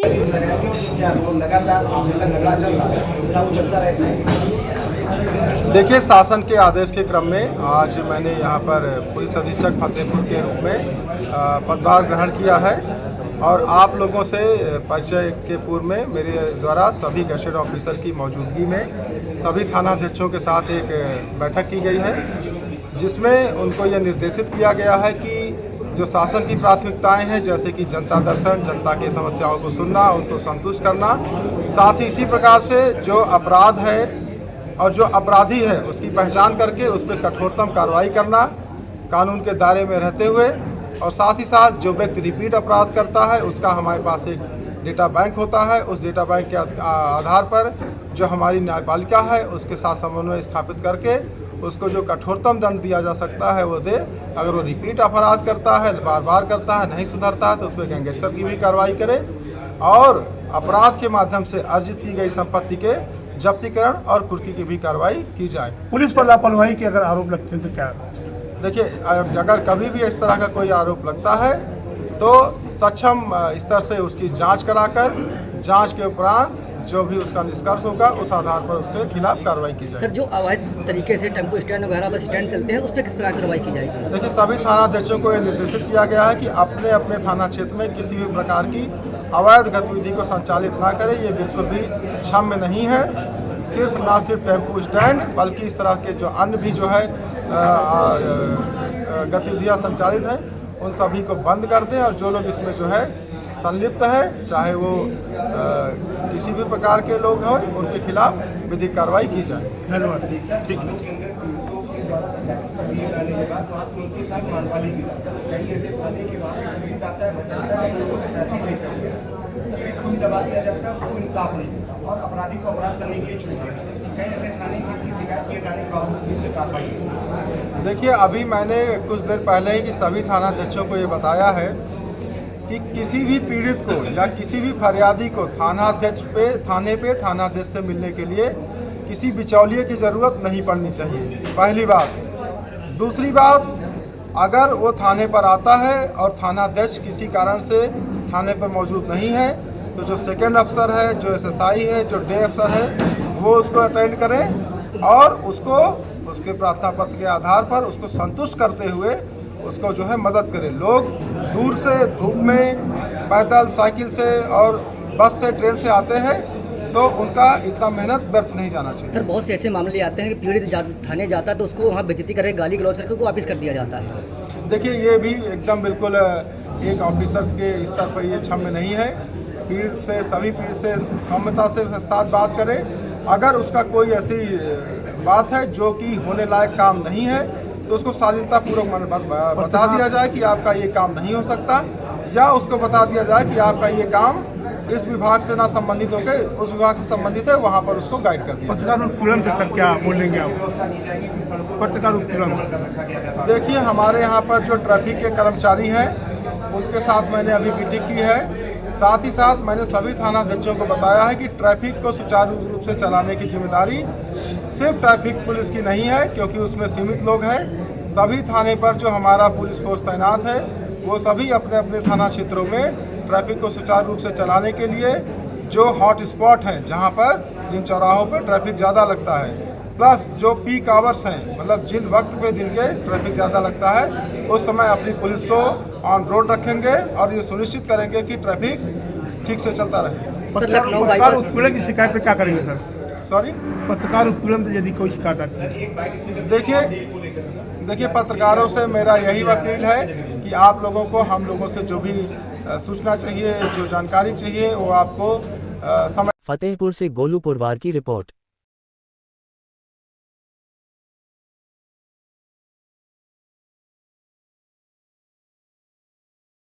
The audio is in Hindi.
क्या लगातार जैसा झगड़ा चल रहा है क्या वो चलता रहेगा? देखिए, शासन के आदेश के क्रम में आज मैंने यहाँ पर पुलिस अधीक्षक फतेहपुर के रूप में पदभार ग्रहण किया है और आप लोगों से परिचय के पूर्व में मेरे द्वारा सभी गैजेटेड ऑफिसर की मौजूदगी में सभी थानाध्यक्षों के साथ एक बैठक की गई है, जिसमें उनको यह निर्देशित किया गया है कि जो शासन की प्राथमिकताएं हैं, जैसे कि जनता दर्शन, जनता की समस्याओं को सुनना, उनको संतुष्ट करना, साथ ही इसी प्रकार से जो अपराध है और जो अपराधी है उसकी पहचान करके उस पर कठोरतम कार्रवाई करना कानून के दायरे में रहते हुए, और साथ ही साथ जो व्यक्ति रिपीट अपराध करता है उसका हमारे पास एक डेटा बैंक होता है। उस डेटा बैंक के आधार पर जो हमारी न्यायपालिका है उसके साथ समन्वय स्थापित करके उसको जो कठोरतम दंड दिया जा सकता है वो दे। अगर वो रिपीट अपराध करता है, बार बार करता है, नहीं सुधरता है, तो उस पर गैंगस्टर की भी कार्रवाई करे और अपराध के माध्यम से अर्जित की गई संपत्ति के जब्तीकरण और कुर्की की भी कार्रवाई की जाए। पुलिस पर लापरवाही के अगर आरोप लगते हैं तो क्या? देखिए, अगर कभी भी इस तरह का कोई आरोप लगता है तो सक्षम स्तर से उसकी जांच कराकर जांच के उपरांत जो भी उसका निष्कर्ष होगा उस आधार पर उसके खिलाफ कार्रवाई की जाएगी। सर, जो अवैध तरीके से टेम्पो स्टैंड वगैरह बस स्टैंड चलते हैं उस पर किस प्रकार कार्रवाई की जाएगी? देखिए, सभी थानाध्यक्षों को यह निर्देशित किया गया है कि अपने अपने थाना क्षेत्र में किसी भी प्रकार की अवैध गतिविधि को संचालित ना करें। ये बिल्कुल भी क्षम्य नहीं है। ना सिर्फ टेम्पो स्टैंड बल्कि इस तरह के जो अन्य भी जो है गतिविधियाँ संचालित हैं उन सभी को बंद कर दें, और जो लोग इसमें जो है संलिप्त है, चाहे वो किसी भी प्रकार के लोग हों, उनके खिलाफ विधिक कार्रवाई की जाए। धन्यवाद। ठीक दबा दिया जाता है, उसको इंसाफ नहीं मिलता और अपराधी को अपराध करने के लिए छूट देता है। कई ऐसे थाने की शिकायत किए जाने के बावजूद पुलिस ने कार्रवाई। देखिए, अभी मैंने कुछ देर पहले ही कि सभी थानाध्यक्षों को ये बताया है कि किसी भी पीड़ित को या किसी भी फरियादी को थाने पे थानाध्यक्ष से मिलने के लिए किसी बिचौलिए की ज़रूरत नहीं पड़नी चाहिए, पहली बात। दूसरी बात, अगर वो थाने पर आता है और थानाध्यक्ष किसी कारण से थाने पर मौजूद नहीं है तो जो सेकंड अफसर है, जो एसएसआई है, जो डे अफसर है, वो उसको अटेंड करें और उसको उसके प्रार्थना पत्र के आधार पर उसको संतुष्ट करते हुए उसको जो है मदद करें। लोग दूर से धूप में पैदल, साइकिल से और बस से, ट्रेन से आते हैं तो उनका इतना मेहनत व्यर्थ नहीं जाना चाहिए। सर, बहुत से ऐसे मामले आते हैं कि पीड़ित थाने जाता है तो उसको वहाँ बेइज्जती करके गाली गलौज करके उसको वापस कर दिया जाता है। देखिए, ये भी एकदम बिल्कुल एक ऑफिसर्स के स्तर पर ये क्षम्य नहीं है। पीड़ित से, सभी पीड़ित से सौम्यता से साथ बात करें। अगर उसका कोई ऐसी बात है जो कि होने लायक काम नहीं है तो उसको शालीनतापूर्वक बता दिया जाए कि आपका ये काम नहीं हो सकता, या उसको बता दिया जाए कि आपका ये काम इस विभाग से ना संबंधित होकर उस विभाग से संबंधित है, वहाँ पर उसको गाइड कर दिया। पत्रकार उत्पीड़न से सर क्या बोलेंगे आप? पत्रकार उत्पीड़न, देखिए, हमारे यहाँ पर जो ट्रैफिक के कर्मचारी हैं उनके साथ मैंने अभी मीटिंग की है। साथ ही साथ मैंने सभी थानाध्यक्षों को बताया है कि ट्रैफिक को सुचारू रूप से चलाने की जिम्मेदारी सिर्फ ट्रैफिक पुलिस की नहीं है, क्योंकि उसमें सीमित लोग हैं। सभी थाने पर जो हमारा पुलिस फोर्स तैनात है वो सभी अपने अपने थाना क्षेत्रों में ट्रैफिक को सुचारू रूप से चलाने के लिए जो हॉट स्पॉट हैं, जहाँ पर जिन चौराहों पर ट्रैफिक ज़्यादा लगता है, प्लस जो पीक आवर्स हैं, मतलब जिन वक्त पे दिन के ट्रैफिक ज़्यादा लगता है, उस समय अपनी पुलिस को ऑन रोड रखेंगे और ये सुनिश्चित करेंगे कि ट्रैफिक ठीक से चलता रहे। पत्रकार उत्पीड़न की शिकायत पे क्या करेंगे सर? सॉरी, पत्रकार उत्पीड़न यदि कोई शिकायत आती है? देखिए, पत्रकारों से मेरा यही अपील है कि आप लोगों को, हम लोगों से जो भी सूचना चाहिए, जो जानकारी चाहिए, वो आपको समय। फतेहपुर से गोलू पुरवार की रिपोर्ट।